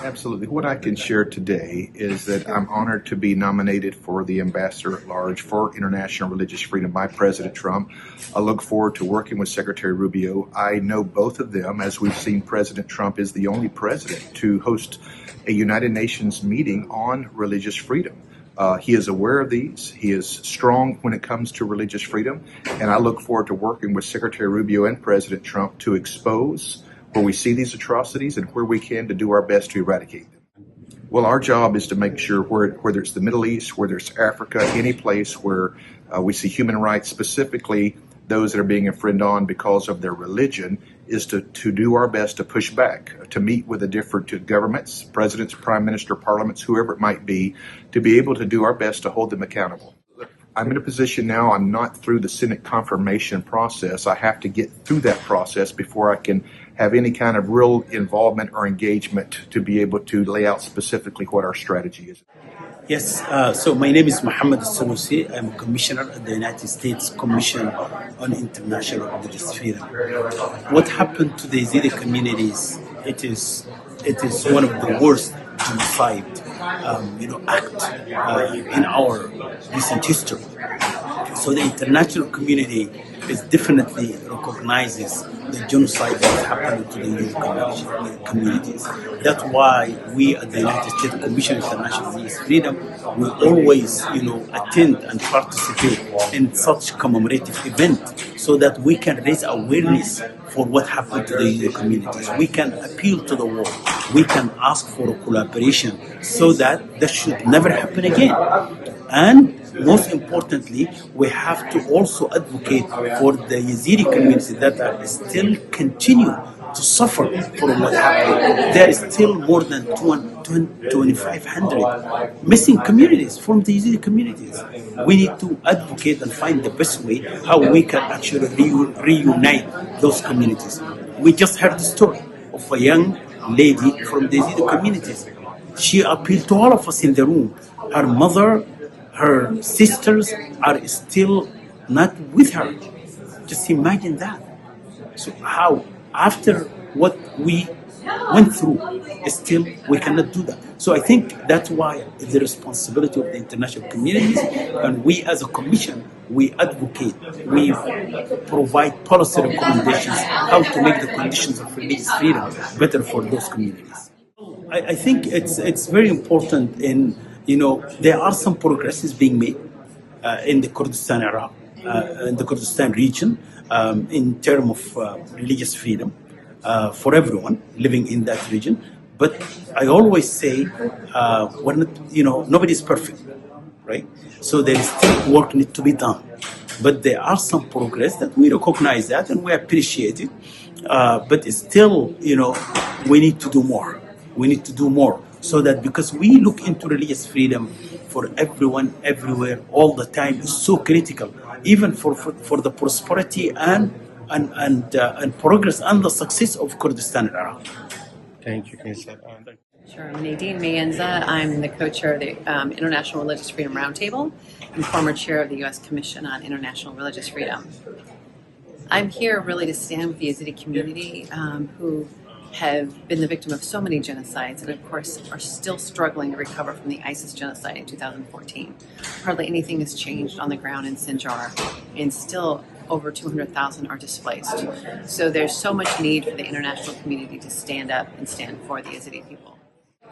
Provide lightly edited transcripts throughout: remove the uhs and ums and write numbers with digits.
Absolutely. What I can share today is that I'm honored to be nominated for the Ambassador at Large for International Religious Freedom by President Trump. I look forward to working with Secretary Rubio. I know both of them. As we've seen, President Trump is the only president to host a United Nations meeting on religious freedom. He is aware of these. He is strong when it comes to religious freedom. And I look forward to working with Secretary Rubio and President Trump to expose where we see these atrocities and where we can to do our best to eradicate them. Well, our job is to make sure whether it's the Middle East, whether it's Africa, any place where we see human rights, specifically those that are being infringed on because of their religion, is to do our best to push back, to meet with the different governments, presidents, prime minister, parliaments, whoever it might be able to do our best to hold them accountable. I'm in a position now, I'm not through the Senate confirmation process. I have to get through that process before I can have any kind of real involvement or engagement to be able to lay out specifically what our strategy is. Yes, so my name is Mohammed Sanusi. I'm a commissioner at the United States Commission on International Religious Freedom. What happened to the Yazidi communities, it is one of the worst genocide act in our recent history. So the international community is definitely recognizes the genocide that happened to the Yazidi communities. That's why we at the United States Commission on International Religious Freedom will always, attend and participate in such commemorative event so that we can raise awareness for what happened to the Yazidi communities. We can appeal to the world. We can ask for a collaboration so that should never happen again. And most importantly, we have to also advocate for the Yazidi community that are still continue to suffer from what happened. There is still more than 2,500 missing communities from the Yazidi communities. We need to advocate and find the best way how we can actually reunite those communities. We just heard the story of a young lady from the Yazidi communities. She appealed to all of us in the room. Her mother, her sisters are still not with her. Just imagine that. So how, after what we went through, still we cannot do that. So I think that's why it's the responsibility of the international communities, and we as a commission, we advocate, we provide policy recommendations how to make the conditions of religious freedom better for those communities. I think it's very important there are some progresses being made in the Kurdistan Iraq, in the Kurdistan region, in terms of religious freedom for everyone living in that region. But I always say, we're not, nobody is perfect, right? So there is still work need to be done. But there are some progress that we recognize that and we appreciate it. But it's still, we need to do more. We need to do more. So that because we look into religious freedom for everyone, everywhere, all the time is so critical, even for the prosperity and progress and the success of Kurdistan and Iraq. Thank you. Sure. I'm Nadine Mayenza. I'm the co-chair of the International Religious Freedom Roundtable and former chair of the U.S. Commission on International Religious Freedom. I'm here really to stand with the Yazidi community who have been the victim of so many genocides and of course are still struggling to recover from the ISIS genocide in 2014. Hardly anything has changed on the ground in Sinjar and still over 200,000 are displaced. So there's so much need for the international community to stand up and stand for the Yazidi people.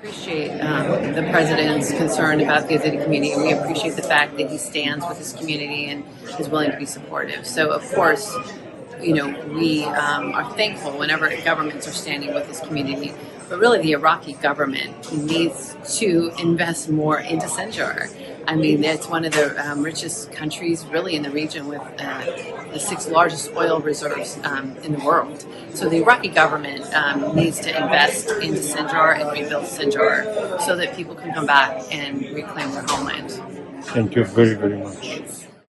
We appreciate the President's concern about the Yazidi community, and we appreciate the fact that he stands with his community and is willing to be supportive. So of course, we are thankful whenever governments are standing with this community, but really the Iraqi government needs to invest more into Sinjar. I mean, it's one of the richest countries really in the region with the 6th largest oil reserves in the world. So the Iraqi government needs to invest into Sinjar and rebuild Sinjar so that people can come back and reclaim their homeland. Thank you very, very much.